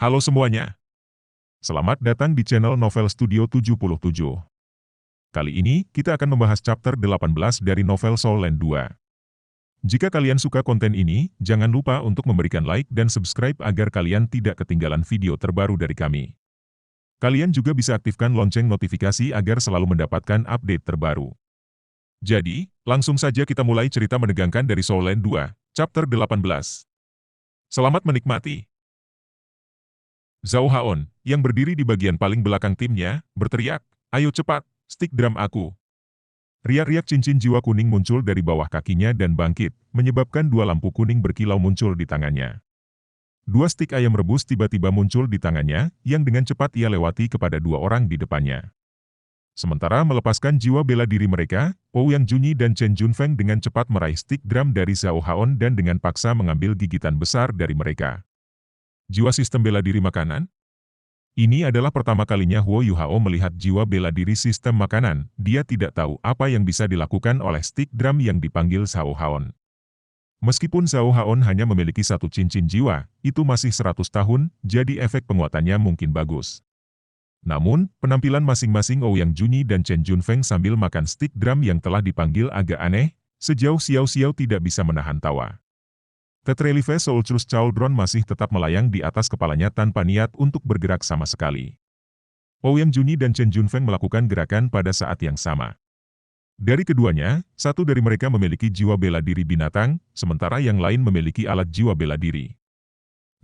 Halo semuanya, selamat datang di channel Novel Studio 77. Kali ini, kita akan membahas chapter 18 dari novel Soul Land 2. Jika kalian suka konten ini, jangan lupa untuk memberikan like dan subscribe agar kalian tidak ketinggalan video terbaru dari kami. Kalian juga bisa aktifkan lonceng notifikasi agar selalu mendapatkan update terbaru. Jadi, langsung saja kita mulai cerita menegangkan dari Soul Land 2, chapter 18. Selamat menikmati. Zhao Haon, yang berdiri di bagian paling belakang timnya, berteriak, "Ayo cepat, stick drum aku." Riak-riak cincin jiwa kuning muncul dari bawah kakinya dan bangkit, menyebabkan dua lampu kuning berkilau muncul di tangannya. Dua stik ayam rebus tiba-tiba muncul di tangannya, yang dengan cepat ia lewati kepada dua orang di depannya. Sementara melepaskan jiwa bela diri mereka, Ouyang Junyi dan Chen Junfeng dengan cepat meraih stik drum dari Zhao Haon dan dengan paksa mengambil gigitan besar dari mereka. Jiwa sistem bela diri makanan? Ini adalah pertama kalinya Huo Yuhao melihat jiwa bela diri sistem makanan. Dia tidak tahu apa yang bisa dilakukan oleh stick drum yang dipanggil Zhao Haon. Meskipun Zhao Haon hanya memiliki satu cincin jiwa, itu masih 100 tahun, jadi efek penguatannya mungkin bagus. Namun, penampilan masing-masing Ouyang Junyi dan Chen Junfeng sambil makan stick drum yang telah dipanggil agak aneh, sejauh Xiao Xiao tidak bisa menahan tawa. Tetrelive Soul Truth Cauldron masih tetap melayang di atas kepalanya tanpa niat untuk bergerak sama sekali. Ouyang Junyi dan Chen Junfeng melakukan gerakan pada saat yang sama. Dari keduanya, satu dari mereka memiliki jiwa bela diri binatang, sementara yang lain memiliki alat jiwa bela diri.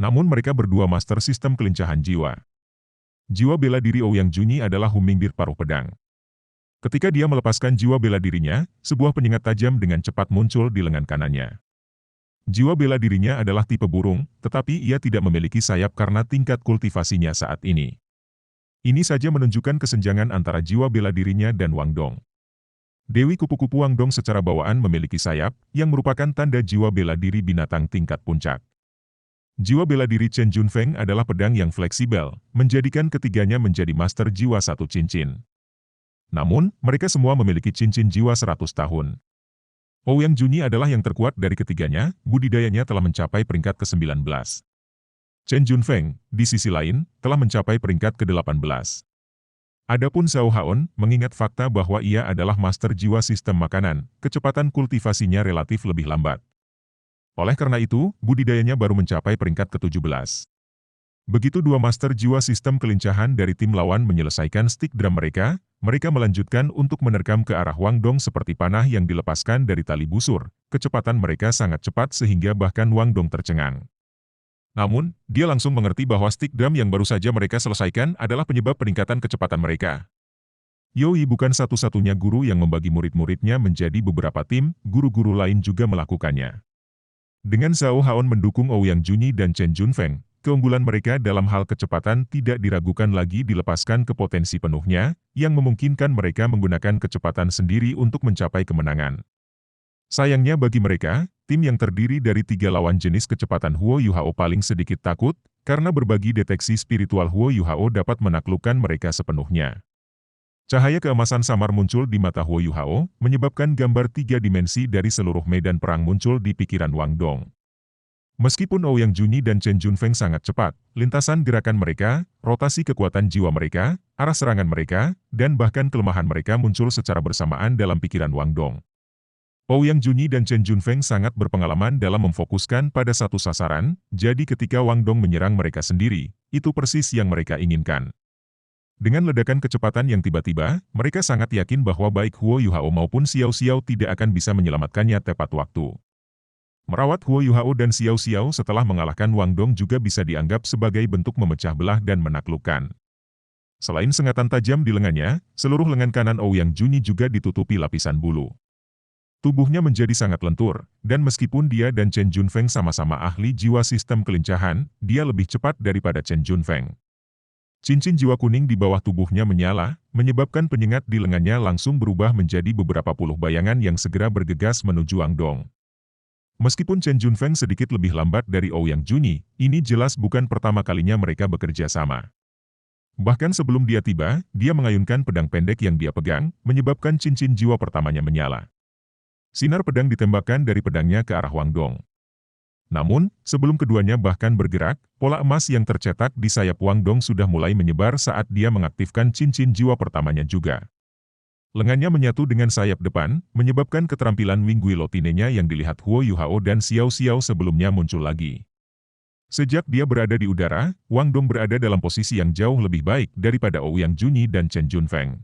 Namun mereka berdua master sistem kelincahan jiwa. Jiwa bela diri Ouyang Junyi adalah Hummingbird paruh pedang. Ketika dia melepaskan jiwa bela dirinya, sebuah penyengat tajam dengan cepat muncul di lengan kanannya. Jiwa bela dirinya adalah tipe burung, tetapi ia tidak memiliki sayap karena tingkat kultivasinya saat ini. Ini saja menunjukkan kesenjangan antara jiwa bela dirinya dan Wang Dong. Dewi kupu-kupu Wang Dong secara bawaan memiliki sayap, yang merupakan tanda jiwa bela diri binatang tingkat puncak. Jiwa bela diri Chen Junfeng adalah pedang yang fleksibel, menjadikan ketiganya menjadi master jiwa satu cincin. Namun, mereka semua memiliki cincin jiwa 100 tahun. Ouyang Junyi adalah yang terkuat dari ketiganya, budidayanya telah mencapai peringkat ke-19. Chen Junfeng, di sisi lain, telah mencapai peringkat ke-18. Adapun Zhao Haon, mengingat fakta bahwa ia adalah master jiwa sistem makanan, kecepatan kultivasinya relatif lebih lambat. Oleh karena itu, budidayanya baru mencapai peringkat ke-17. Begitu dua master jiwa sistem kelincahan dari tim lawan menyelesaikan stick drum mereka, mereka melanjutkan untuk menerkam ke arah Wang Dong seperti panah yang dilepaskan dari tali busur. Kecepatan mereka sangat cepat sehingga bahkan Wang Dong tercengang. Namun, dia langsung mengerti bahwa stick drum yang baru saja mereka selesaikan adalah penyebab peningkatan kecepatan mereka. Yoi bukan satu-satunya guru yang membagi murid-muridnya menjadi beberapa tim, guru-guru lain juga melakukannya. Dengan Zhao Haon mendukung Ouyang Junyi dan Chen Junfeng, keunggulan mereka dalam hal kecepatan tidak diragukan lagi dilepaskan ke potensi penuhnya, yang memungkinkan mereka menggunakan kecepatan sendiri untuk mencapai kemenangan. Sayangnya bagi mereka, tim yang terdiri dari 3 lawan jenis kecepatan Huo Yuhao paling sedikit takut, karena berbagi deteksi spiritual Huo Yuhao dapat menaklukkan mereka sepenuhnya. Cahaya keemasan samar muncul di mata Huo Yuhao, menyebabkan gambar 3 dimensi dari seluruh medan perang muncul di pikiran Wang Dong. Meskipun Ouyang Junyi dan Chen Junfeng sangat cepat, lintasan gerakan mereka, rotasi kekuatan jiwa mereka, arah serangan mereka, dan bahkan kelemahan mereka muncul secara bersamaan dalam pikiran Wang Dong. Ouyang Junyi dan Chen Junfeng sangat berpengalaman dalam memfokuskan pada satu sasaran, jadi ketika Wang Dong menyerang mereka sendiri, itu persis yang mereka inginkan. Dengan ledakan kecepatan yang tiba-tiba, mereka sangat yakin bahwa baik Huo Yuhao maupun Xiao Xiao tidak akan bisa menyelamatkannya tepat waktu. Merawat Huo Yuhao dan Xiao Xiao setelah mengalahkan Wang Dong juga bisa dianggap sebagai bentuk memecah belah dan menaklukkan. Selain sengatan tajam di lengannya, seluruh lengan kanan Ouyang Junyi juga ditutupi lapisan bulu. Tubuhnya menjadi sangat lentur, dan meskipun dia dan Chen Junfeng sama-sama ahli jiwa sistem kelincahan, dia lebih cepat daripada Chen Junfeng. Cincin jiwa kuning di bawah tubuhnya menyala, menyebabkan penyengat di lengannya langsung berubah menjadi beberapa puluh bayangan yang segera bergegas menuju Wang Dong. Meskipun Chen Junfeng sedikit lebih lambat dari Ouyang Junyi, ini jelas bukan pertama kalinya mereka bekerja sama. Bahkan sebelum dia tiba, dia mengayunkan pedang pendek yang dia pegang, menyebabkan cincin jiwa pertamanya menyala. Sinar pedang ditembakkan dari pedangnya ke arah Wang Dong. Namun, sebelum keduanya bahkan bergerak, pola emas yang tercetak di sayap Wang Dong sudah mulai menyebar saat dia mengaktifkan cincin jiwa pertamanya juga. Lengannya menyatu dengan sayap depan, menyebabkan keterampilan Wing Guillotine-nya yang dilihat Huo Yuhao dan Xiao Xiao sebelumnya muncul lagi. Sejak dia berada di udara, Wang Dong berada dalam posisi yang jauh lebih baik daripada Ouyang Junyi dan Chen Junfeng.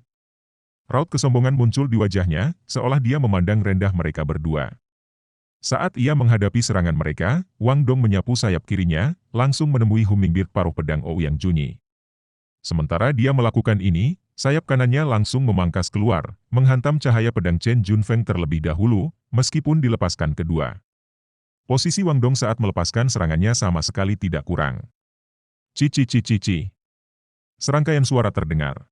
Raut kesombongan muncul di wajahnya, seolah dia memandang rendah mereka berdua. Saat ia menghadapi serangan mereka, Wang Dong menyapu sayap kirinya, langsung menemui Hummingbird paruh pedang Ouyang Junyi. Sementara dia melakukan ini, sayap kanannya langsung memangkas keluar, menghantam cahaya pedang Chen Junfeng terlebih dahulu, meskipun dilepaskan kedua. Posisi Wang Dong saat melepaskan serangannya sama sekali tidak kurang. Cici. Serangkaian suara terdengar.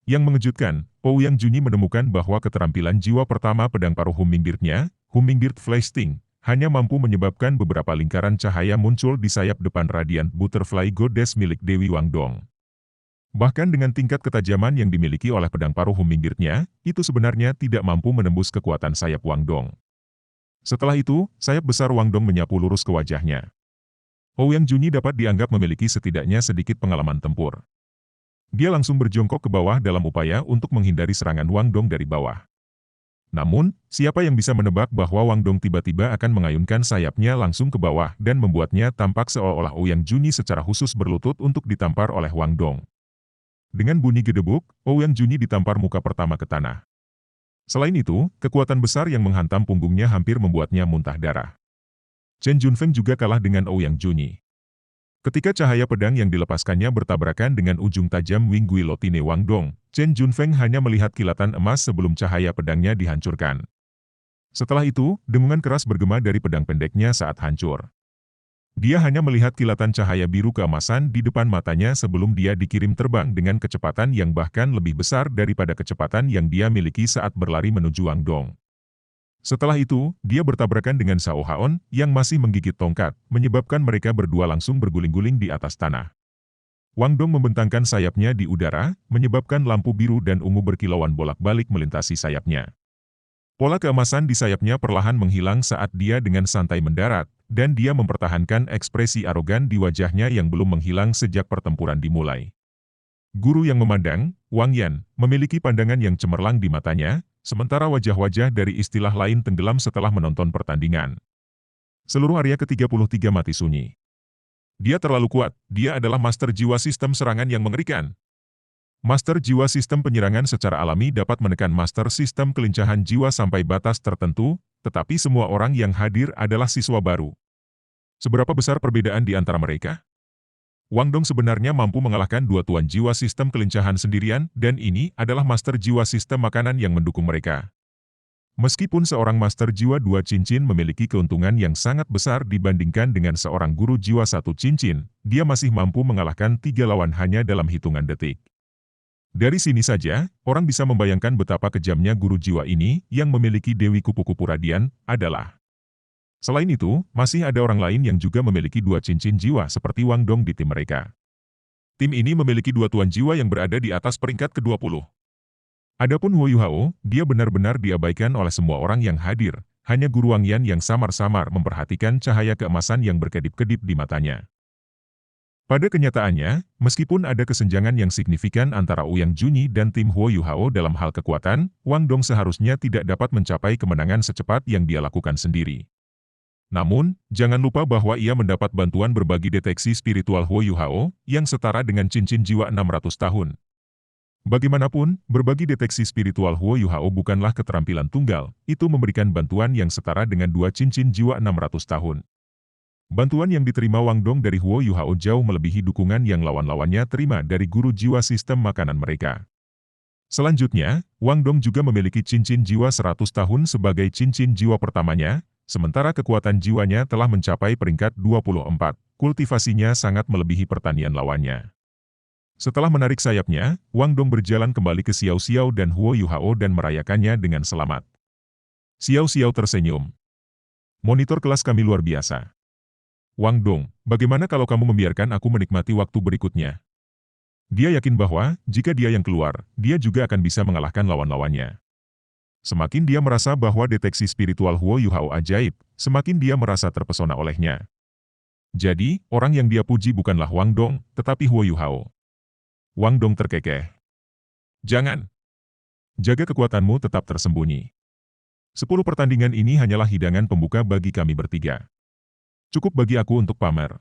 Yang mengejutkan, Ouyang Junyi menemukan bahwa keterampilan jiwa pertama pedang paruh Hummingbird-nya, Hummingbird Flash Sting, hanya mampu menyebabkan beberapa lingkaran cahaya muncul di sayap depan Radiant Butterfly Goddess milik Dewi Wang Dong. Bahkan dengan tingkat ketajaman yang dimiliki oleh pedang paruh Hummingbird-nya, itu sebenarnya tidak mampu menembus kekuatan sayap Wang Dong. Setelah itu, sayap besar Wang Dong menyapu lurus ke wajahnya. Ouyang Junyi dapat dianggap memiliki setidaknya sedikit pengalaman tempur. Dia langsung berjongkok ke bawah dalam upaya untuk menghindari serangan Wang Dong dari bawah. Namun, siapa yang bisa menebak bahwa Wang Dong tiba-tiba akan mengayunkan sayapnya langsung ke bawah dan membuatnya tampak seolah-olah Ouyang Junyi secara khusus berlutut untuk ditampar oleh Wang Dong. Dengan bunyi gedebuk, Ouyang Junyi ditampar muka pertama ke tanah. Selain itu, kekuatan besar yang menghantam punggungnya hampir membuatnya muntah darah. Chen Junfeng juga kalah dengan Ouyang Junyi. Ketika cahaya pedang yang dilepaskannya bertabrakan dengan ujung tajam Wing Guillotine Wang Dong, Chen Junfeng hanya melihat kilatan emas sebelum cahaya pedangnya dihancurkan. Setelah itu, dengungan keras bergema dari pedang pendeknya saat hancur. Dia hanya melihat kilatan cahaya biru keemasan di depan matanya sebelum dia dikirim terbang dengan kecepatan yang bahkan lebih besar daripada kecepatan yang dia miliki saat berlari menuju Wang Dong. Setelah itu, dia bertabrakan dengan Shao Haon yang masih menggigit tongkat, menyebabkan mereka berdua langsung berguling-guling di atas tanah. Wang Dong membentangkan sayapnya di udara, menyebabkan lampu biru dan ungu berkilauan bolak-balik melintasi sayapnya. Pola keemasan di sayapnya perlahan menghilang saat dia dengan santai mendarat, dan dia mempertahankan ekspresi arogan di wajahnya yang belum menghilang sejak pertempuran dimulai. Guru yang memandang, Wang Yan, memiliki pandangan yang cemerlang di matanya, sementara wajah-wajah dari istilah lain tenggelam setelah menonton pertandingan. Seluruh area ke-33 mati sunyi. Dia terlalu kuat, dia adalah master jiwa sistem serangan yang mengerikan. Master jiwa sistem penyerangan secara alami dapat menekan master sistem kelincahan jiwa sampai batas tertentu, tetapi semua orang yang hadir adalah siswa baru. Seberapa besar perbedaan di antara mereka? Wang Dong sebenarnya mampu mengalahkan dua tuan jiwa sistem kelincahan sendirian, dan ini adalah master jiwa sistem makanan yang mendukung mereka. Meskipun seorang master jiwa dua cincin memiliki keuntungan yang sangat besar dibandingkan dengan seorang guru jiwa satu cincin, dia masih mampu mengalahkan 3 lawan hanya dalam hitungan detik. Dari sini saja, orang bisa membayangkan betapa kejamnya guru jiwa ini yang memiliki Dewi Kupu-Kupu Radian adalah. Selain itu, masih ada orang lain yang juga memiliki dua cincin jiwa seperti Wang Dong di tim mereka. Tim ini memiliki dua tuan jiwa yang berada di atas peringkat ke-20. Adapun Huo Yuhao, dia benar-benar diabaikan oleh semua orang yang hadir, hanya Guru Wang Yan yang samar-samar memperhatikan cahaya keemasan yang berkedip-kedip di matanya. Pada kenyataannya, meskipun ada kesenjangan yang signifikan antara Ouyang Junyi dan tim Huo Yuhao dalam hal kekuatan, Wang Dong seharusnya tidak dapat mencapai kemenangan secepat yang dia lakukan sendiri. Namun, jangan lupa bahwa ia mendapat bantuan berbagi deteksi spiritual Huo Yuhao, yang setara dengan cincin jiwa 600 tahun. Bagaimanapun, berbagi deteksi spiritual Huo Yuhao bukanlah keterampilan tunggal, itu memberikan bantuan yang setara dengan dua cincin jiwa 600 tahun. Bantuan yang diterima Wang Dong dari Huo Yuhao jauh melebihi dukungan yang lawan-lawannya terima dari guru jiwa sistem makanan mereka. Selanjutnya, Wang Dong juga memiliki cincin jiwa 100 tahun sebagai cincin jiwa pertamanya, sementara kekuatan jiwanya telah mencapai peringkat 24, kultivasinya sangat melebihi pertanian lawannya. Setelah menarik sayapnya, Wang Dong berjalan kembali ke Xiao Xiao dan Huo Yuhao dan merayakannya dengan selamat. Xiao Xiao tersenyum. Monitor kelas kami luar biasa. Wang Dong, bagaimana kalau kamu membiarkan aku menikmati waktu berikutnya? Dia yakin bahwa, jika dia yang keluar, dia juga akan bisa mengalahkan lawan-lawannya. Semakin dia merasa bahwa deteksi spiritual Huo Yuhao ajaib, semakin dia merasa terpesona olehnya. Jadi, orang yang dia puji bukanlah Wang Dong, tetapi Huo Yuhao. Wang Dong terkekeh. Jangan. Jaga kekuatanmu tetap tersembunyi. 10 pertandingan ini hanyalah hidangan pembuka bagi kami bertiga. Cukup bagi aku untuk pamer.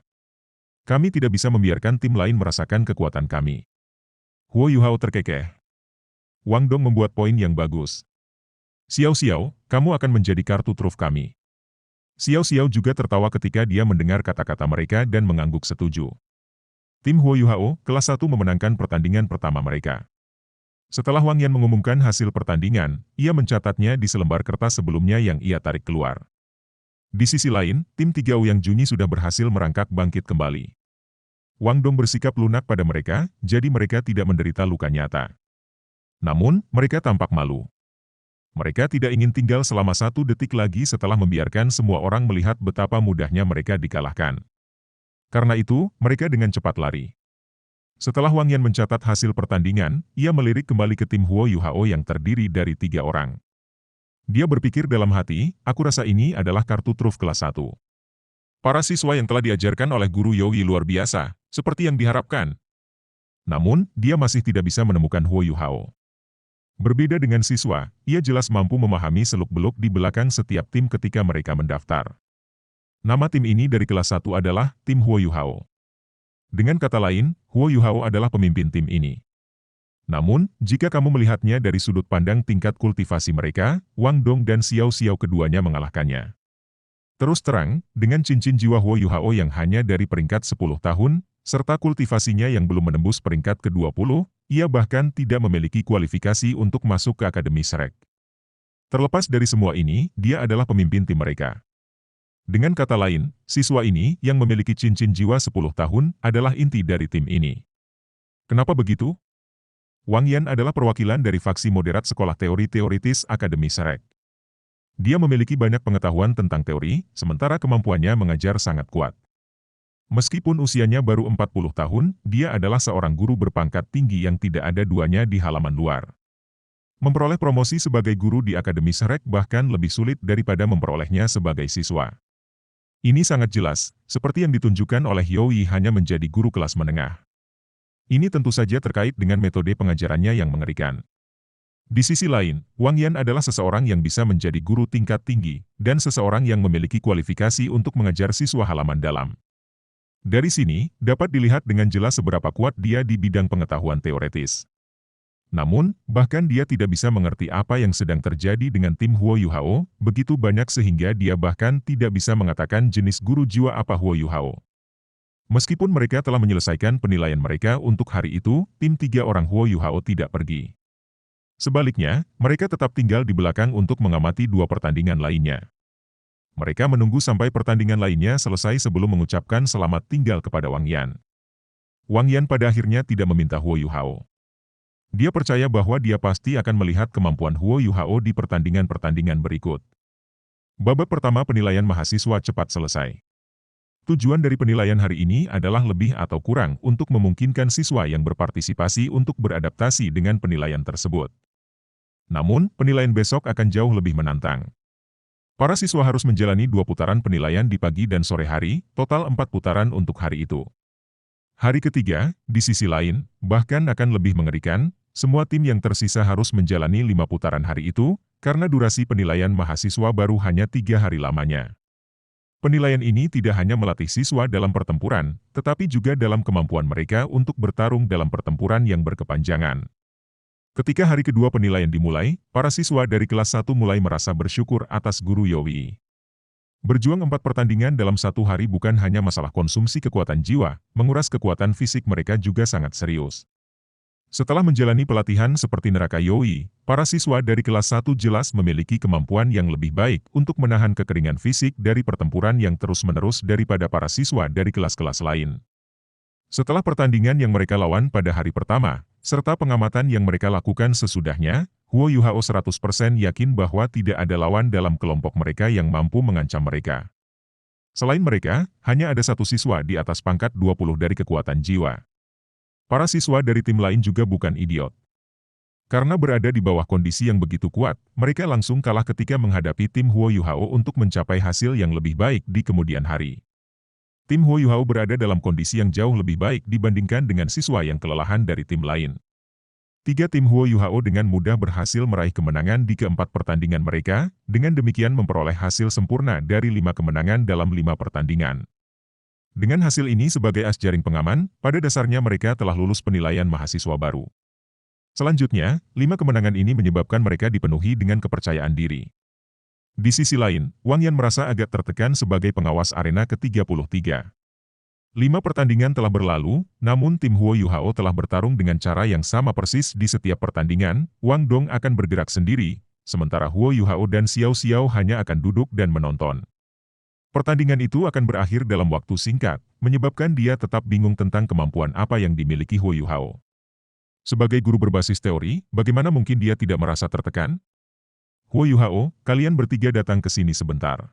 Kami tidak bisa membiarkan tim lain merasakan kekuatan kami. Huo Yuhao terkekeh. Wang Dong membuat poin yang bagus. Xiao Xiao, kamu akan menjadi kartu truf kami. Xiao Xiao juga tertawa ketika dia mendengar kata-kata mereka dan mengangguk setuju. Tim Huo Yuhao, kelas 1 memenangkan pertandingan pertama mereka. Setelah Wang Yan mengumumkan hasil pertandingan, ia mencatatnya di selembar kertas sebelumnya yang ia tarik keluar. Di sisi lain, tim 3 Ouyang Junyi sudah berhasil merangkak bangkit kembali. Wang Dong bersikap lunak pada mereka, jadi mereka tidak menderita luka nyata. Namun, mereka tampak malu. Mereka tidak ingin tinggal selama 1 detik lagi setelah membiarkan semua orang melihat betapa mudahnya mereka dikalahkan. Karena itu, mereka dengan cepat lari. Setelah Wang Yan mencatat hasil pertandingan, ia melirik kembali ke tim Huo Yuhao yang terdiri dari 3 orang. Dia berpikir dalam hati, aku rasa ini adalah kartu truf kelas 1. Para siswa yang telah diajarkan oleh guru Yogi luar biasa, seperti yang diharapkan. Namun, dia masih tidak bisa menemukan Huo Yuhao. Berbeda dengan siswa, ia jelas mampu memahami seluk-beluk di belakang setiap tim ketika mereka mendaftar. Nama tim ini dari kelas 1 adalah tim Huo Yuhao. Dengan kata lain, Huo Yuhao adalah pemimpin tim ini. Namun, jika kamu melihatnya dari sudut pandang tingkat kultivasi mereka, Wang Dong dan Xiao Xiao keduanya mengalahkannya. Terus terang, dengan cincin jiwa Huo Yuhao yang hanya dari peringkat 10 tahun, serta kultivasinya yang belum menembus peringkat ke-20, ia bahkan tidak memiliki kualifikasi untuk masuk ke Akademi Shrek. Terlepas dari semua ini, dia adalah pemimpin tim mereka. Dengan kata lain, siswa ini yang memiliki cincin jiwa 10 tahun adalah inti dari tim ini. Kenapa begitu? Wang Yan adalah perwakilan dari faksi moderat Sekolah Teori Teoritis Akademi Shrek. Dia memiliki banyak pengetahuan tentang teori, sementara kemampuannya mengajar sangat kuat. Meskipun usianya baru 40 tahun, dia adalah seorang guru berpangkat tinggi yang tidak ada duanya di halaman luar. Memperoleh promosi sebagai guru di Akademi Shrek bahkan lebih sulit daripada memperolehnya sebagai siswa. Ini sangat jelas, seperti yang ditunjukkan oleh Youi hanya menjadi guru kelas menengah. Ini tentu saja terkait dengan metode pengajarannya yang mengerikan. Di sisi lain, Wang Yan adalah seseorang yang bisa menjadi guru tingkat tinggi, dan seseorang yang memiliki kualifikasi untuk mengajar siswa halaman dalam. Dari sini, dapat dilihat dengan jelas seberapa kuat dia di bidang pengetahuan teoretis. Namun, bahkan dia tidak bisa mengerti apa yang sedang terjadi dengan tim Huo Yuhao, begitu banyak sehingga dia bahkan tidak bisa mengatakan jenis guru jiwa apa Huo Yuhao. Meskipun mereka telah menyelesaikan penilaian mereka untuk hari itu, tim 3 orang Huo Yuhao tidak pergi. Sebaliknya, mereka tetap tinggal di belakang untuk mengamati 2 pertandingan lainnya. Mereka menunggu sampai pertandingan lainnya selesai sebelum mengucapkan selamat tinggal kepada Wang Yan. Wang Yan pada akhirnya tidak meminta Huo Yuhao. Dia percaya bahwa dia pasti akan melihat kemampuan Huo Yuhao di pertandingan-pertandingan berikut. Babak pertama penilaian mahasiswa cepat selesai. Tujuan dari penilaian hari ini adalah lebih atau kurang untuk memungkinkan siswa yang berpartisipasi untuk beradaptasi dengan penilaian tersebut. Namun, penilaian besok akan jauh lebih menantang. Para siswa harus menjalani 2 putaran penilaian di pagi dan sore hari, total 4 putaran untuk hari itu. Hari ketiga, di sisi lain, bahkan akan lebih mengerikan, semua tim yang tersisa harus menjalani 5 putaran hari itu, karena durasi penilaian mahasiswa baru hanya 3 hari lamanya. Penilaian ini tidak hanya melatih siswa dalam pertempuran, tetapi juga dalam kemampuan mereka untuk bertarung dalam pertempuran yang berkepanjangan. Ketika hari kedua penilaian dimulai, para siswa dari kelas 1 mulai merasa bersyukur atas guru Yowi. Berjuang 4 pertandingan dalam 1 hari bukan hanya masalah konsumsi kekuatan jiwa, menguras kekuatan fisik mereka juga sangat serius. Setelah menjalani pelatihan seperti neraka Yowi, para siswa dari kelas 1 jelas memiliki kemampuan yang lebih baik untuk menahan kekeringan fisik dari pertempuran yang terus-menerus daripada para siswa dari kelas-kelas lain. Setelah pertandingan yang mereka lawan pada hari pertama, serta pengamatan yang mereka lakukan sesudahnya, Huo Yuhao 100% yakin bahwa tidak ada lawan dalam kelompok mereka yang mampu mengancam mereka. Selain mereka, hanya ada 1 siswa di atas pangkat 20 dari kekuatan jiwa. Para siswa dari tim lain juga bukan idiot. Karena berada di bawah kondisi yang begitu kuat, mereka langsung kalah ketika menghadapi tim Huo Yuhao untuk mencapai hasil yang lebih baik di kemudian hari. Tim Huo Yuhao berada dalam kondisi yang jauh lebih baik dibandingkan dengan siswa yang kelelahan dari tim lain. Tiga tim Huo Yuhao dengan mudah berhasil meraih kemenangan di keempat pertandingan mereka, dengan demikian memperoleh hasil sempurna dari 5 kemenangan dalam 5 pertandingan. Dengan hasil ini sebagai as jaring pengaman, pada dasarnya mereka telah lulus penilaian mahasiswa baru. Selanjutnya, 5 kemenangan ini menyebabkan mereka dipenuhi dengan kepercayaan diri. Di sisi lain, Wang Yan merasa agak tertekan sebagai pengawas arena ke-33. 5 pertandingan telah berlalu, namun tim Huo Yuhao telah bertarung dengan cara yang sama persis di setiap pertandingan. Wang Dong akan bergerak sendiri, sementara Huo Yuhao dan Xiao Xiao hanya akan duduk dan menonton. Pertandingan itu akan berakhir dalam waktu singkat, menyebabkan dia tetap bingung tentang kemampuan apa yang dimiliki Huo Yuhao. Sebagai guru berbasis teori, bagaimana mungkin dia tidak merasa tertekan? Huo Yuhao, kalian bertiga datang ke sini sebentar.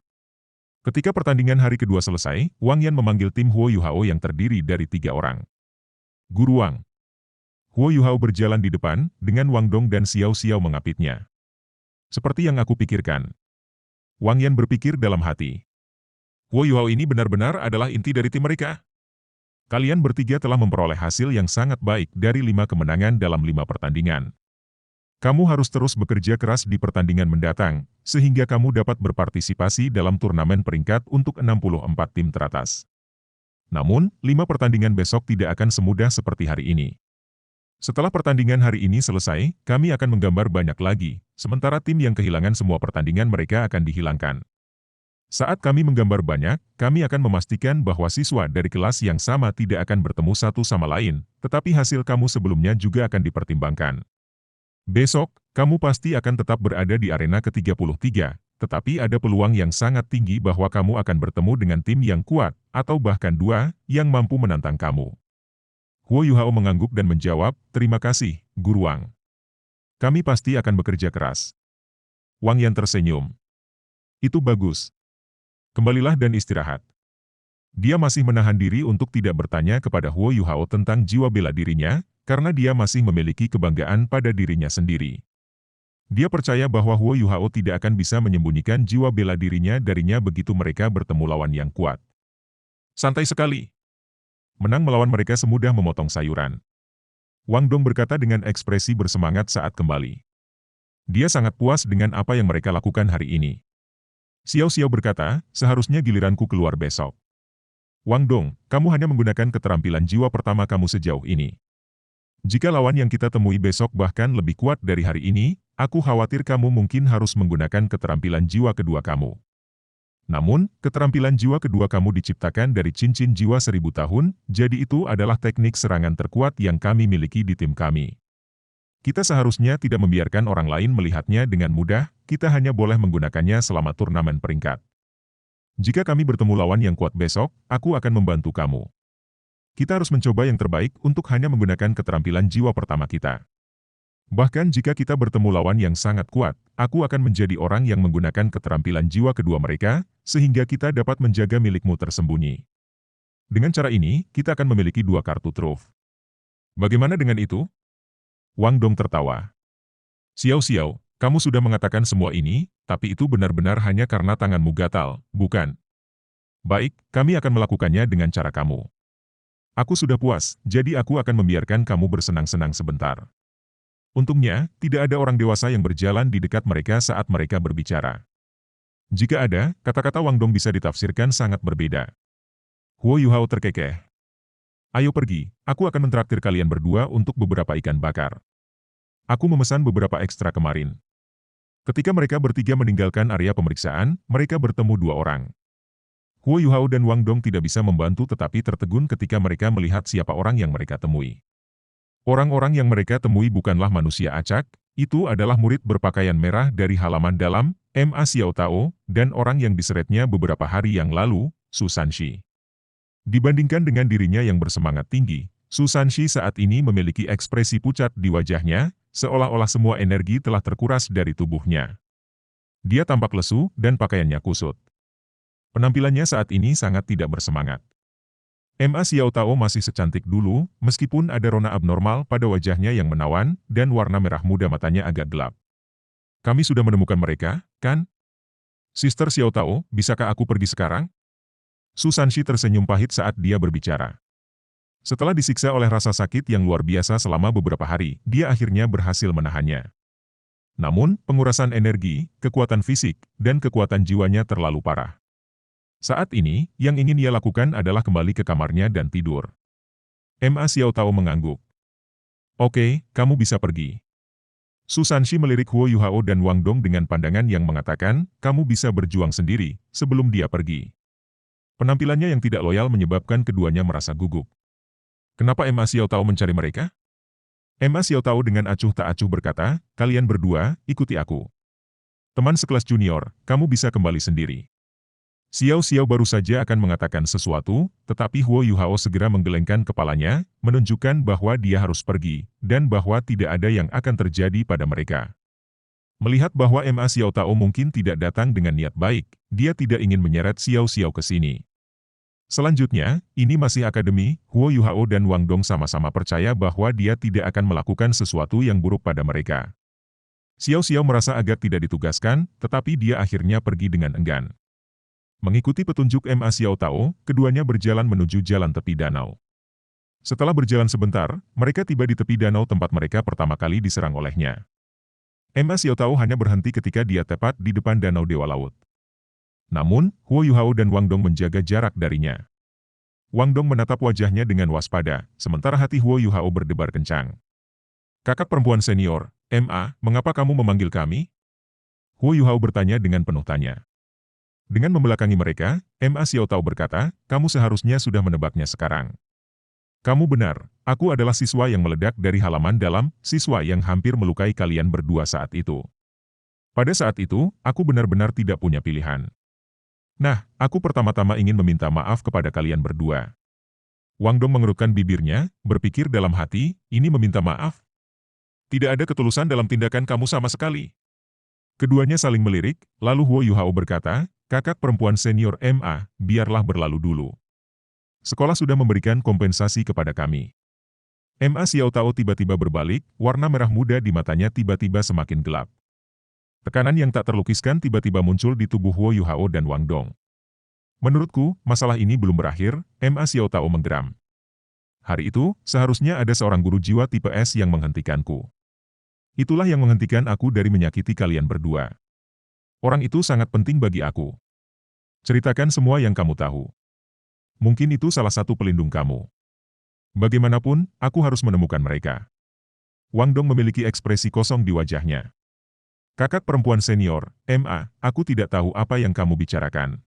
Ketika pertandingan hari kedua selesai, Wang Yan memanggil tim Huo Yuhao yang terdiri dari 3 orang. Guru Wang. Huo Yuhao berjalan di depan, dengan Wang Dong dan Xiao Xiao mengapitnya. Seperti yang aku pikirkan. Wang Yan berpikir dalam hati. Huo Yuhao ini benar-benar adalah inti dari tim mereka. Kalian bertiga telah memperoleh hasil yang sangat baik dari 5 kemenangan dalam 5 pertandingan. Kamu harus terus bekerja keras di pertandingan mendatang, sehingga kamu dapat berpartisipasi dalam turnamen peringkat untuk 64 tim teratas. Namun, 5 pertandingan besok tidak akan semudah seperti hari ini. Setelah pertandingan hari ini selesai, kami akan menggambar banyak lagi, sementara tim yang kehilangan semua pertandingan mereka akan dihilangkan. Saat kami menggambar banyak, kami akan memastikan bahwa siswa dari kelas yang sama tidak akan bertemu satu sama lain, tetapi hasil kamu sebelumnya juga akan dipertimbangkan. Besok, kamu pasti akan tetap berada di arena ke-33, tetapi ada peluang yang sangat tinggi bahwa kamu akan bertemu dengan tim yang kuat, atau bahkan 2, yang mampu menantang kamu. Huo Yuhao mengangguk dan menjawab, terima kasih, Guru Wang. Kami pasti akan bekerja keras. Wang Yan tersenyum. Itu bagus. Kembalilah dan istirahat. Dia masih menahan diri untuk tidak bertanya kepada Huo Yuhao tentang jiwa bela dirinya, karena dia masih memiliki kebanggaan pada dirinya sendiri. Dia percaya bahwa Huo Yuhao tidak akan bisa menyembunyikan jiwa bela dirinya darinya begitu mereka bertemu lawan yang kuat. Santai sekali. Menang melawan mereka semudah memotong sayuran. Wang Dong berkata dengan ekspresi bersemangat saat kembali. Dia sangat puas dengan apa yang mereka lakukan hari ini. Xiao Xiao berkata, seharusnya giliranku keluar besok. Wang Dong, kamu hanya menggunakan keterampilan jiwa pertama kamu sejauh ini. Jika lawan yang kita temui besok bahkan lebih kuat dari hari ini, aku khawatir kamu mungkin harus menggunakan keterampilan jiwa kedua kamu. Namun, keterampilan jiwa kedua kamu diciptakan dari cincin jiwa 1000 tahun, jadi itu adalah teknik serangan terkuat yang kami miliki di tim kami. Kita seharusnya tidak membiarkan orang lain melihatnya dengan mudah, kita hanya boleh menggunakannya selama turnamen peringkat. Jika kami bertemu lawan yang kuat besok, aku akan membantu kamu. Kita harus mencoba yang terbaik untuk hanya menggunakan keterampilan jiwa pertama kita. Bahkan jika kita bertemu lawan yang sangat kuat, aku akan menjadi orang yang menggunakan keterampilan jiwa kedua mereka, sehingga kita dapat menjaga milikmu tersembunyi. Dengan cara ini, kita akan memiliki 2 kartu truf. Bagaimana dengan itu? Wang Dong tertawa. Xiao Xiao, kamu sudah mengatakan semua ini, tapi itu benar-benar hanya karena tanganmu gatal, bukan? Baik, kami akan melakukannya dengan cara kamu. Aku sudah puas, jadi aku akan membiarkan kamu bersenang-senang sebentar. Untungnya, tidak ada orang dewasa yang berjalan di dekat mereka saat mereka berbicara. Jika ada, kata-kata Wang Dong bisa ditafsirkan sangat berbeda. Huo Yuhao terkekeh. Ayo pergi, aku akan mentraktir kalian berdua untuk beberapa ikan bakar. Aku memesan beberapa ekstra kemarin. Ketika mereka bertiga meninggalkan area pemeriksaan, mereka bertemu 2 orang. Huo Yuhao dan Wang Dong tidak bisa membantu tetapi tertegun ketika mereka melihat siapa orang yang mereka temui. Orang-orang yang mereka temui bukanlah manusia acak, itu adalah murid berpakaian merah dari halaman dalam, Ma Xiao Tao, dan orang yang diseretnya beberapa hari yang lalu, Su Sanxi. Dibandingkan dengan dirinya yang bersemangat tinggi, Su Sanxi saat ini memiliki ekspresi pucat di wajahnya, seolah-olah semua energi telah terkuras dari tubuhnya. Dia tampak lesu dan pakaiannya kusut. Penampilannya saat ini sangat tidak bersemangat. Ma Xiao Tao masih secantik dulu, meskipun ada rona abnormal pada wajahnya yang menawan, dan warna merah muda matanya agak gelap. Kami sudah menemukan mereka, kan? Sister Xiao Tao, bisakah aku pergi sekarang? Su Sanshi tersenyum pahit saat dia berbicara. Setelah disiksa oleh rasa sakit yang luar biasa selama beberapa hari, dia akhirnya berhasil menahannya. Namun, pengurasan energi, kekuatan fisik, dan kekuatan jiwanya terlalu parah. Saat ini, yang ingin ia lakukan adalah kembali ke kamarnya dan tidur. Ma Xiao Tao mengangguk. Oke, kamu bisa pergi. Su Sanshi melirik Huo Yuhao dan Wang Dong dengan pandangan yang mengatakan, kamu bisa berjuang sendiri, sebelum dia pergi. Penampilannya yang tidak loyal menyebabkan keduanya merasa gugup. Kenapa Ma Xiao Tao mencari mereka? Ma Xiao Tao dengan acuh tak acuh berkata, kalian berdua, ikuti aku. Teman sekelas junior, kamu bisa kembali sendiri. Xiao Xiao baru saja akan mengatakan sesuatu, tetapi Huo Yuhao segera menggelengkan kepalanya, menunjukkan bahwa dia harus pergi, dan bahwa tidak ada yang akan terjadi pada mereka. Melihat bahwa Ma Xiao Tao mungkin tidak datang dengan niat baik, dia tidak ingin menyeret Xiao Xiao ke sini. Selanjutnya, ini masih akademi, Huo Yuhao dan Wang Dong sama-sama percaya bahwa dia tidak akan melakukan sesuatu yang buruk pada mereka. Xiao Xiao merasa agak tidak ditugaskan, tetapi dia akhirnya pergi dengan enggan. Mengikuti petunjuk Ma Xiao Tao, keduanya berjalan menuju jalan tepi danau. Setelah berjalan sebentar, mereka tiba di tepi danau tempat mereka pertama kali diserang olehnya. Ma Xiao Tao hanya berhenti ketika dia tepat di depan danau Dewa Laut. Namun, Huo Yuhao dan Wang Dong menjaga jarak darinya. Wang Dong menatap wajahnya dengan waspada, sementara hati Huo Yuhao berdebar kencang. Kakak perempuan senior, Ma, mengapa kamu memanggil kami? Huo Yuhao bertanya dengan penuh tanya. Dengan membelakangi mereka, Ma Xiao Tao berkata, kamu seharusnya sudah menebaknya sekarang. Kamu benar, aku adalah siswa yang meledak dari halaman dalam, siswa yang hampir melukai kalian berdua saat itu. Pada saat itu, aku benar-benar tidak punya pilihan. Nah, aku pertama-tama ingin meminta maaf kepada kalian berdua. Wang Dong mengerutkan bibirnya, berpikir dalam hati, ini meminta maaf? Tidak ada ketulusan dalam tindakan kamu sama sekali. Keduanya saling melirik, lalu Huo Yuhao berkata, kakak perempuan senior Ma, biarlah berlalu dulu. Sekolah sudah memberikan kompensasi kepada kami. Ma Xiao Tao tiba-tiba berbalik, warna merah muda di matanya tiba-tiba semakin gelap. Tekanan yang tak terlukiskan tiba-tiba muncul di tubuh Huo Yuhao dan Wang Dong. Menurutku, masalah ini belum berakhir, Ma Xiao Tao menggeram. Hari itu, seharusnya ada seorang guru jiwa tipe S yang menghentikanku. Itulah yang menghentikan aku dari menyakiti kalian berdua. Orang itu sangat penting bagi aku. Ceritakan semua yang kamu tahu. Mungkin itu salah satu pelindung kamu. Bagaimanapun, aku harus menemukan mereka. Wang Dong memiliki ekspresi kosong di wajahnya. Kakak perempuan senior, Ma, aku tidak tahu apa yang kamu bicarakan.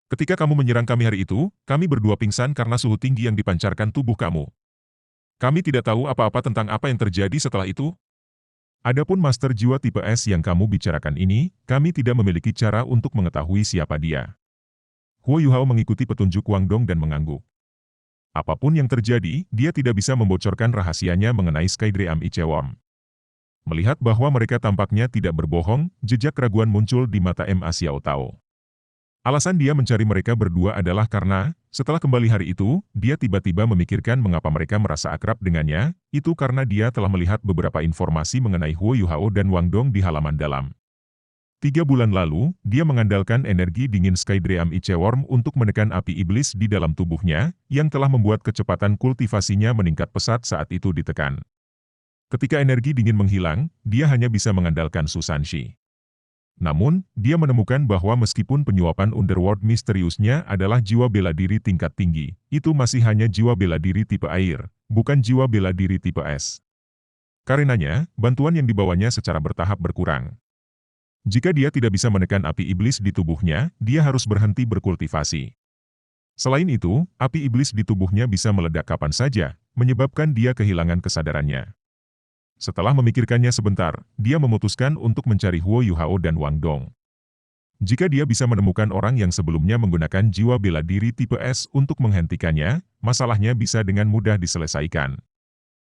Ketika kamu menyerang kami hari itu, kami berdua pingsan karena suhu tinggi yang dipancarkan tubuh kamu. Kami tidak tahu apa-apa tentang apa yang terjadi setelah itu. Adapun Master Jiwa tipe S yang kamu bicarakan ini, kami tidak memiliki cara untuk mengetahui siapa dia. Huo Yuhao mengikuti petunjuk Wang Dong dan mengangguk. Apapun yang terjadi, dia tidak bisa membocorkan rahasianya mengenai Skydream Ichewon. Melihat bahwa mereka tampaknya tidak berbohong, jejak keraguan muncul di mata Ma Xiao Tao. Alasan dia mencari mereka berdua adalah karena, setelah kembali hari itu, dia tiba-tiba memikirkan mengapa mereka merasa akrab dengannya, itu karena dia telah melihat beberapa informasi mengenai Huo Yuhao dan Wang Dong di halaman dalam. 3 bulan lalu, dia mengandalkan energi dingin Skydream Ichewon untuk menekan api iblis di dalam tubuhnya, yang telah membuat kecepatan kultivasinya meningkat pesat saat itu ditekan. Ketika energi dingin menghilang, dia hanya bisa mengandalkan Su Sanshi. Namun, dia menemukan bahwa meskipun penyuapan underworld misteriusnya adalah jiwa bela diri tingkat tinggi, itu masih hanya jiwa bela diri tipe air, bukan jiwa bela diri tipe es. Karenanya, bantuan yang dibawanya secara bertahap berkurang. Jika dia tidak bisa menekan api iblis di tubuhnya, dia harus berhenti berkultivasi. Selain itu, api iblis di tubuhnya bisa meledak kapan saja, menyebabkan dia kehilangan kesadarannya. Setelah memikirkannya sebentar, dia memutuskan untuk mencari Huo Yuhao dan Wang Dong. Jika dia bisa menemukan orang yang sebelumnya menggunakan jiwa bela diri tipe S untuk menghentikannya, masalahnya bisa dengan mudah diselesaikan.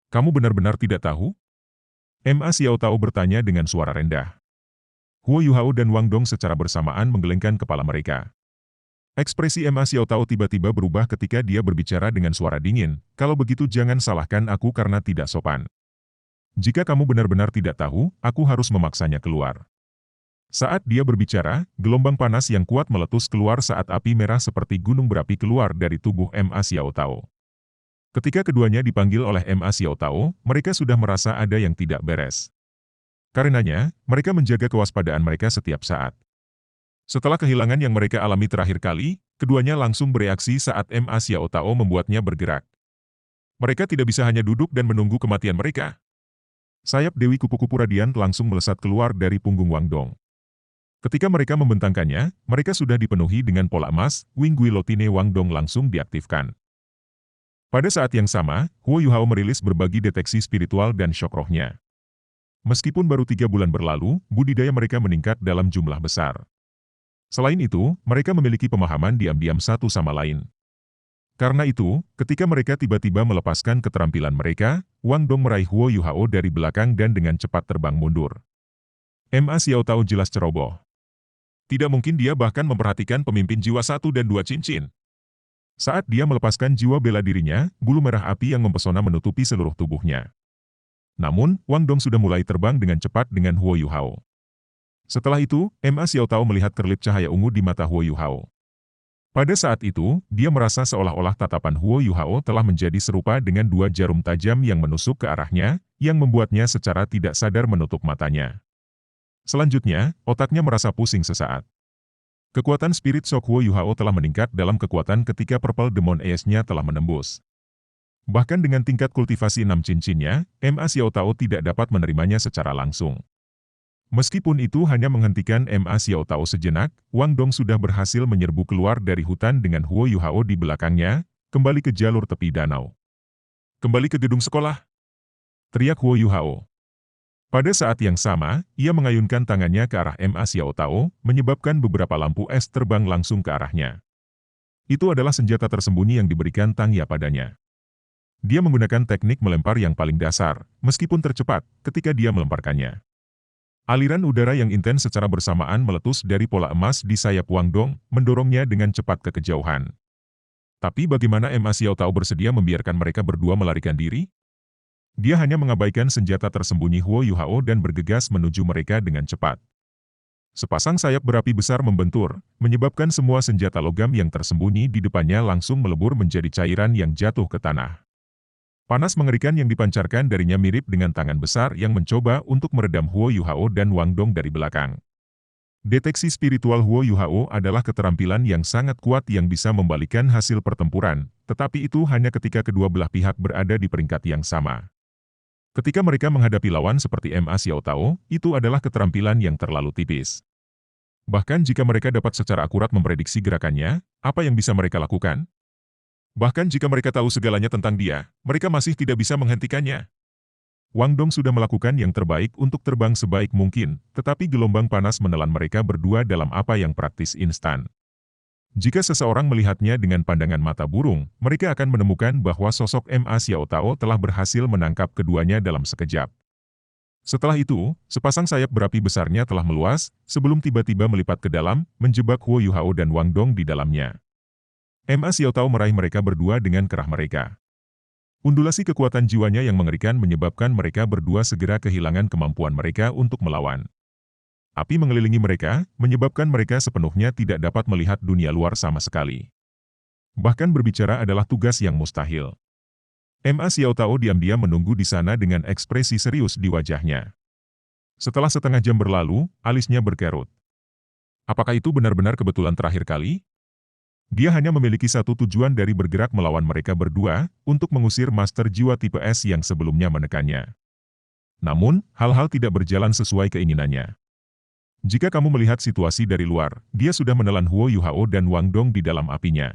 Kamu benar-benar tidak tahu? Ma Xiao Tao bertanya dengan suara rendah. Huo Yuhao dan Wang Dong secara bersamaan menggelengkan kepala mereka. Ekspresi Ma Xiaotao tiba-tiba berubah ketika dia berbicara dengan suara dingin. Kalau begitu jangan salahkan aku karena tidak sopan. Jika kamu benar-benar tidak tahu, aku harus memaksanya keluar. Saat dia berbicara, gelombang panas yang kuat meletus keluar saat api merah seperti gunung berapi keluar dari tubuh Ma Xiaotao. Ketika keduanya dipanggil oleh Ma Xiaotao, mereka sudah merasa ada yang tidak beres. Karenanya, mereka menjaga kewaspadaan mereka setiap saat. Setelah kehilangan yang mereka alami terakhir kali, keduanya langsung bereaksi saat Ma Xiaotao membuatnya bergerak. Mereka tidak bisa hanya duduk dan menunggu kematian mereka. Sayap Dewi Kupu-Kupu Radian langsung melesat keluar dari punggung Wang Dong. Ketika mereka membentangkannya, mereka sudah dipenuhi dengan pola emas, Wing Guillotine Wang Dong langsung diaktifkan. Pada saat yang sama, Huo Yuhao merilis berbagi deteksi spiritual dan shock rohnya. Meskipun baru 3 bulan berlalu, budidaya mereka meningkat dalam jumlah besar. Selain itu, mereka memiliki pemahaman diam-diam satu sama lain. Karena itu, ketika mereka tiba-tiba melepaskan keterampilan mereka, Wang Dong meraih Huo Yuhao dari belakang dan dengan cepat terbang mundur. Ma Xiaotao jelas ceroboh. Tidak mungkin dia bahkan memperhatikan pemimpin jiwa 1 dan 2 cincin. Saat dia melepaskan jiwa bela dirinya, bulu merah api yang mempesona menutupi seluruh tubuhnya. Namun, Wang Dong sudah mulai terbang dengan cepat dengan Huo Yuhao. Setelah itu, Ma Xiaotao melihat kerlip cahaya ungu di mata Huo Yuhao. Pada saat itu, dia merasa seolah-olah tatapan Huo Yuhao telah menjadi serupa dengan 2 jarum tajam yang menusuk ke arahnya, yang membuatnya secara tidak sadar menutup matanya. Selanjutnya, otaknya merasa pusing sesaat. Kekuatan spirit shock Huo Yuhao telah meningkat dalam kekuatan ketika Purple Demon Ace-nya telah menembus. Bahkan dengan tingkat kultivasi 6 cincinnya, Ma Xiaotao tidak dapat menerimanya secara langsung. Meskipun itu hanya menghentikan Ma Xiaotao sejenak, Wang Dong sudah berhasil menyerbu keluar dari hutan dengan Huo Yuhao di belakangnya, kembali ke jalur tepi danau. Kembali ke gedung sekolah, teriak Huo Yuhao. Pada saat yang sama, ia mengayunkan tangannya ke arah Ma Xiaotao, menyebabkan beberapa lampu es terbang langsung ke arahnya. Itu adalah senjata tersembunyi yang diberikan Tang Ya padanya. Dia menggunakan teknik melempar yang paling dasar, meskipun tercepat, ketika dia melemparkannya. Aliran udara yang intens secara bersamaan meletus dari pola emas di sayap Wang Dong, mendorongnya dengan cepat ke kejauhan. Tapi bagaimana Ma Xiaotao bersedia membiarkan mereka berdua melarikan diri? Dia hanya mengabaikan senjata tersembunyi Huo Yuhao dan bergegas menuju mereka dengan cepat. Sepasang sayap berapi besar membentur, menyebabkan semua senjata logam yang tersembunyi di depannya langsung melebur menjadi cairan yang jatuh ke tanah. Panas mengerikan yang dipancarkan darinya mirip dengan tangan besar yang mencoba untuk meredam Huo Yuhao dan Wang Dong dari belakang. Deteksi spiritual Huo Yuhao adalah keterampilan yang sangat kuat yang bisa membalikkan hasil pertempuran, tetapi itu hanya ketika kedua belah pihak berada di peringkat yang sama. Ketika mereka menghadapi lawan seperti Ma Xiaotao, itu adalah keterampilan yang terlalu tipis. Bahkan jika mereka dapat secara akurat memprediksi gerakannya, apa yang bisa mereka lakukan? Bahkan jika mereka tahu segalanya tentang dia, mereka masih tidak bisa menghentikannya. Wang Dong sudah melakukan yang terbaik untuk terbang sebaik mungkin, tetapi gelombang panas menelan mereka berdua dalam apa yang praktis instan. Jika seseorang melihatnya dengan pandangan mata burung, mereka akan menemukan bahwa sosok Ma Xiaotao telah berhasil menangkap keduanya dalam sekejap. Setelah itu, sepasang sayap berapi besarnya telah meluas, sebelum tiba-tiba melipat ke dalam, menjebak Huo Yuhao dan Wang Dong di dalamnya. Ma Xiaotao meraih mereka berdua dengan kerah mereka. Undulasi kekuatan jiwanya yang mengerikan menyebabkan mereka berdua segera kehilangan kemampuan mereka untuk melawan. Api mengelilingi mereka, menyebabkan mereka sepenuhnya tidak dapat melihat dunia luar sama sekali. Bahkan berbicara adalah tugas yang mustahil. Ma Xiaotao diam-diam menunggu di sana dengan ekspresi serius di wajahnya. Setelah setengah jam berlalu, alisnya berkerut. Apakah itu benar-benar kebetulan terakhir kali? Dia hanya memiliki satu tujuan dari bergerak melawan mereka berdua, untuk mengusir Master Jiwa tipe S yang sebelumnya menekannya. Namun, hal-hal tidak berjalan sesuai keinginannya. Jika kamu melihat situasi dari luar, dia sudah menelan Huo Yuhao dan Wang Dong di dalam apinya.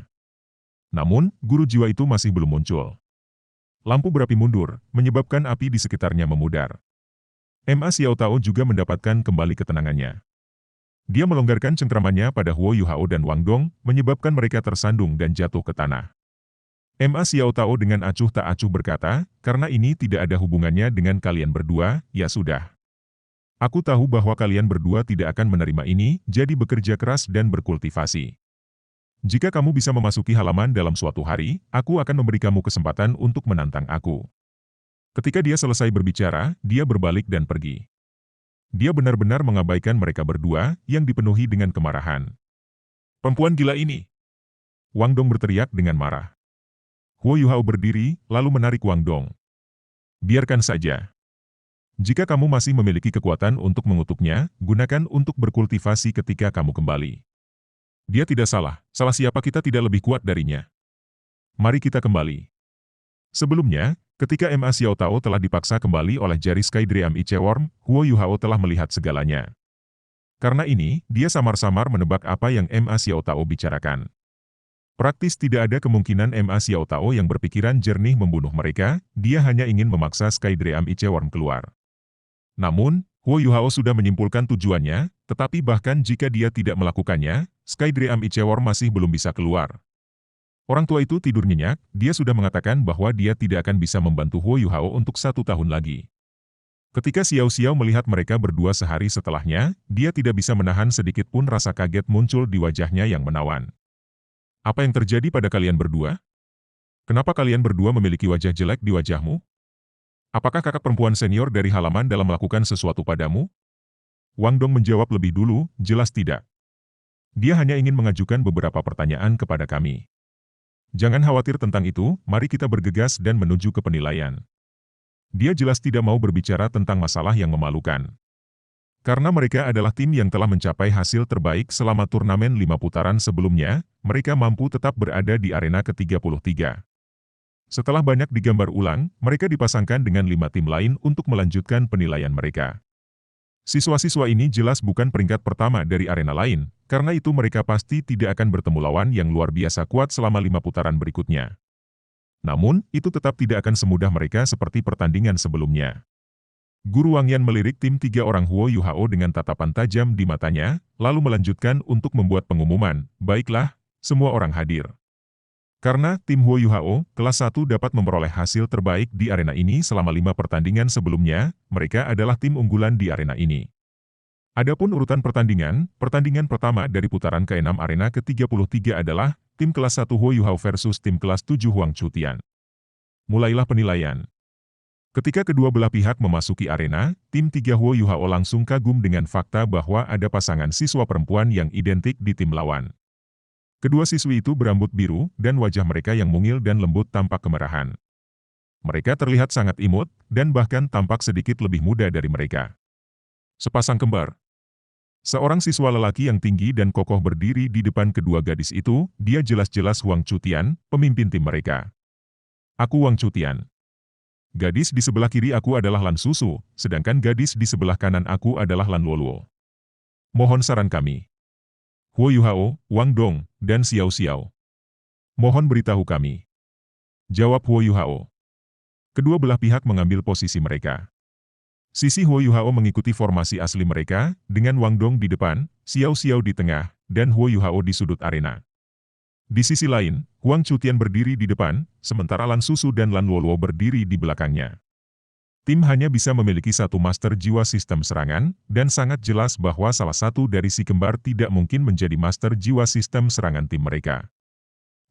Namun, guru jiwa itu masih belum muncul. Lampu berapi mundur, menyebabkan api di sekitarnya memudar. Ma Xiaotao juga mendapatkan kembali ketenangannya. Dia melonggarkan cengkramannya pada Huo Yuhao dan Wang Dong, menyebabkan mereka tersandung dan jatuh ke tanah. Ma Xiaotao dengan acuh tak acuh berkata, karena ini tidak ada hubungannya dengan kalian berdua, ya sudah. Aku tahu bahwa kalian berdua tidak akan menerima ini, jadi bekerja keras dan berkultivasi. Jika kamu bisa memasuki halaman dalam suatu hari, aku akan memberi kamu kesempatan untuk menantang aku. Ketika dia selesai berbicara, dia berbalik dan pergi. Dia benar-benar mengabaikan mereka berdua, yang dipenuhi dengan kemarahan. Perempuan gila ini! Wang Dong berteriak dengan marah. Huo Yuhao berdiri, lalu menarik Wang Dong. Biarkan saja. Jika kamu masih memiliki kekuatan untuk mengutuknya, gunakan untuk berkultivasi ketika kamu kembali. Dia tidak salah, salah siapa kita tidak lebih kuat darinya. Mari kita kembali. Sebelumnya, ketika Ma Xiao Tao telah dipaksa kembali oleh jari Sky Dream Iceworm, Huo Yuhao telah melihat segalanya. Karena ini, dia samar-samar menebak apa yang Ma Xiao Tao bicarakan. Praktis tidak ada kemungkinan Ma Xiao Tao yang berpikiran jernih membunuh mereka, dia hanya ingin memaksa Sky Dream Iceworm keluar. Namun, Huo Yuhao sudah menyimpulkan tujuannya, tetapi bahkan jika dia tidak melakukannya, Sky Dream Iceworm masih belum bisa keluar. Orang tua itu tidur nyenyak, dia sudah mengatakan bahwa dia tidak akan bisa membantu Huo Yuhao untuk 1 tahun lagi. Ketika Xiao Xiao melihat mereka berdua sehari setelahnya, dia tidak bisa menahan sedikit pun rasa kaget muncul di wajahnya yang menawan. Apa yang terjadi pada kalian berdua? Kenapa kalian berdua memiliki wajah jelek di wajahmu? Apakah kakak perempuan senior dari halaman dalam melakukan sesuatu padamu? Wang Dong menjawab lebih dulu, jelas tidak. Dia hanya ingin mengajukan beberapa pertanyaan kepada kami. Jangan khawatir tentang itu, mari kita bergegas dan menuju ke penilaian. Dia jelas tidak mau berbicara tentang masalah yang memalukan. Karena mereka adalah tim yang telah mencapai hasil terbaik selama turnamen 5 putaran sebelumnya, mereka mampu tetap berada di arena ke-33. Setelah banyak digambar ulang, mereka dipasangkan dengan 5 tim lain untuk melanjutkan penilaian mereka. Siswa-siswa ini jelas bukan peringkat pertama dari arena lain, karena itu mereka pasti tidak akan bertemu lawan yang luar biasa kuat selama 5 putaran berikutnya. Namun, itu tetap tidak akan semudah mereka seperti pertandingan sebelumnya. Guru Wang Yan melirik tim 3 orang Huo Yuhao dengan tatapan tajam di matanya, lalu melanjutkan untuk membuat pengumuman, baiklah, semua orang hadir. Karena tim Huo Yuhao, kelas 1 dapat memperoleh hasil terbaik di arena ini selama 5 pertandingan sebelumnya, mereka adalah tim unggulan di arena ini. Adapun urutan pertandingan pertama dari putaran ke-6 arena ke-33 adalah tim kelas 1 Huo Yuhao versus tim kelas 7 Huang Chutian. Mulailah penilaian. Ketika kedua belah pihak memasuki arena, tim 3 Huo Yuhao langsung kagum dengan fakta bahwa ada pasangan siswa perempuan yang identik di tim lawan. Kedua siswi itu berambut biru, dan wajah mereka yang mungil dan lembut tampak kemerahan. Mereka terlihat sangat imut, dan bahkan tampak sedikit lebih muda dari mereka. Sepasang kembar. Seorang siswa lelaki yang tinggi dan kokoh berdiri di depan kedua gadis itu, dia jelas-jelas Huang Chutian, pemimpin tim mereka. Aku Huang Chutian. Gadis di sebelah kiri aku adalah Lan Susu, sedangkan gadis di sebelah kanan aku adalah Lan Luoluo. Mohon saran kami. Huo Yuhao, Wang Dong, dan Xiao Xiao. Mohon beritahu kami. Jawab Huo Yuhao. Kedua belah pihak mengambil posisi mereka. Sisi Huo Yuhao mengikuti formasi asli mereka, dengan Wang Dong di depan, Xiao Xiao di tengah, dan Huo Yuhao di sudut arena. Di sisi lain, Huang Chutian berdiri di depan, sementara Lan Susu dan Lan Luoluo berdiri di belakangnya. Tim hanya bisa memiliki satu master jiwa sistem serangan, dan sangat jelas bahwa salah satu dari si kembar tidak mungkin menjadi master jiwa sistem serangan tim mereka.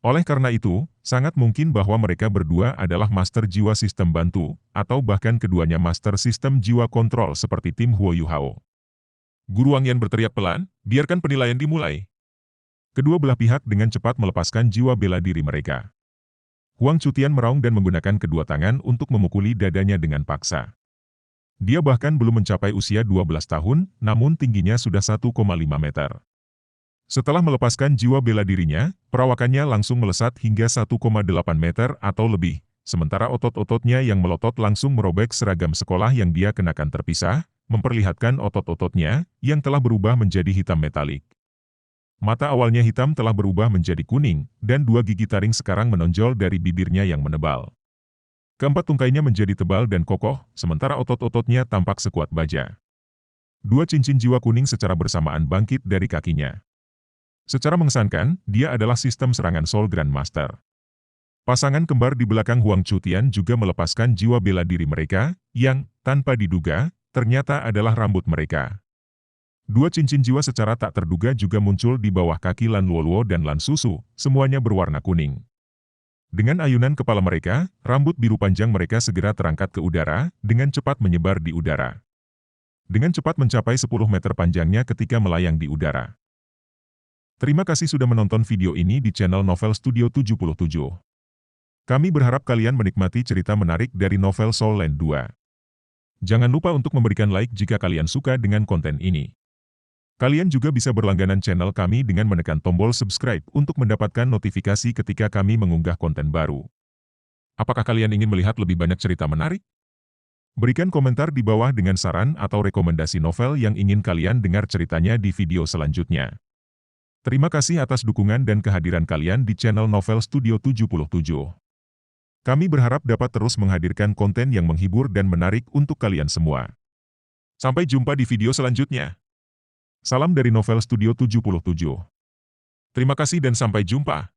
Oleh karena itu, sangat mungkin bahwa mereka berdua adalah master jiwa sistem bantu, atau bahkan keduanya master sistem jiwa kontrol seperti tim Huo Yuhao. Guru Wang Yan berteriak pelan, biarkan penilaian dimulai. Kedua belah pihak dengan cepat melepaskan jiwa bela diri mereka. Huang Chutian meraung dan menggunakan kedua tangan untuk memukuli dadanya dengan paksa. Dia bahkan belum mencapai usia 12 tahun, namun tingginya sudah 1,5 meter. Setelah melepaskan jiwa bela dirinya, perawakannya langsung melesat hingga 1,8 meter atau lebih, sementara otot-ototnya yang melotot langsung merobek seragam sekolah yang dia kenakan terpisah, memperlihatkan otot-ototnya yang telah berubah menjadi hitam metalik. Mata awalnya hitam telah berubah menjadi kuning, dan 2 gigi taring sekarang menonjol dari bibirnya yang menebal. Keempat tungkainya menjadi tebal dan kokoh, sementara otot-ototnya tampak sekuat baja. 2 cincin jiwa kuning secara bersamaan bangkit dari kakinya. Secara mengesankan, dia adalah sistem serangan Soul Grandmaster. Pasangan kembar di belakang Huang Chutian juga melepaskan jiwa bela diri mereka, yang, tanpa diduga, ternyata adalah rambut mereka. Dua cincin jiwa secara tak terduga juga muncul di bawah kaki Lan Luoluo dan Lan Susu, semuanya berwarna kuning. Dengan ayunan kepala mereka, rambut biru panjang mereka segera terangkat ke udara, dengan cepat menyebar di udara. Dengan cepat mencapai 10 meter panjangnya ketika melayang di udara. Terima kasih sudah menonton video ini di channel Novel Studio 77. Kami berharap kalian menikmati cerita menarik dari novel Soul Land 2. Jangan lupa untuk memberikan like jika kalian suka dengan konten ini. Kalian juga bisa berlangganan channel kami dengan menekan tombol subscribe untuk mendapatkan notifikasi ketika kami mengunggah konten baru. Apakah kalian ingin melihat lebih banyak cerita menarik? Berikan komentar di bawah dengan saran atau rekomendasi novel yang ingin kalian dengar ceritanya di video selanjutnya. Terima kasih atas dukungan dan kehadiran kalian di channel Novel Studio 77. Kami berharap dapat terus menghadirkan konten yang menghibur dan menarik untuk kalian semua. Sampai jumpa di video selanjutnya. Salam dari Novel Studio 77. Terima kasih dan sampai jumpa.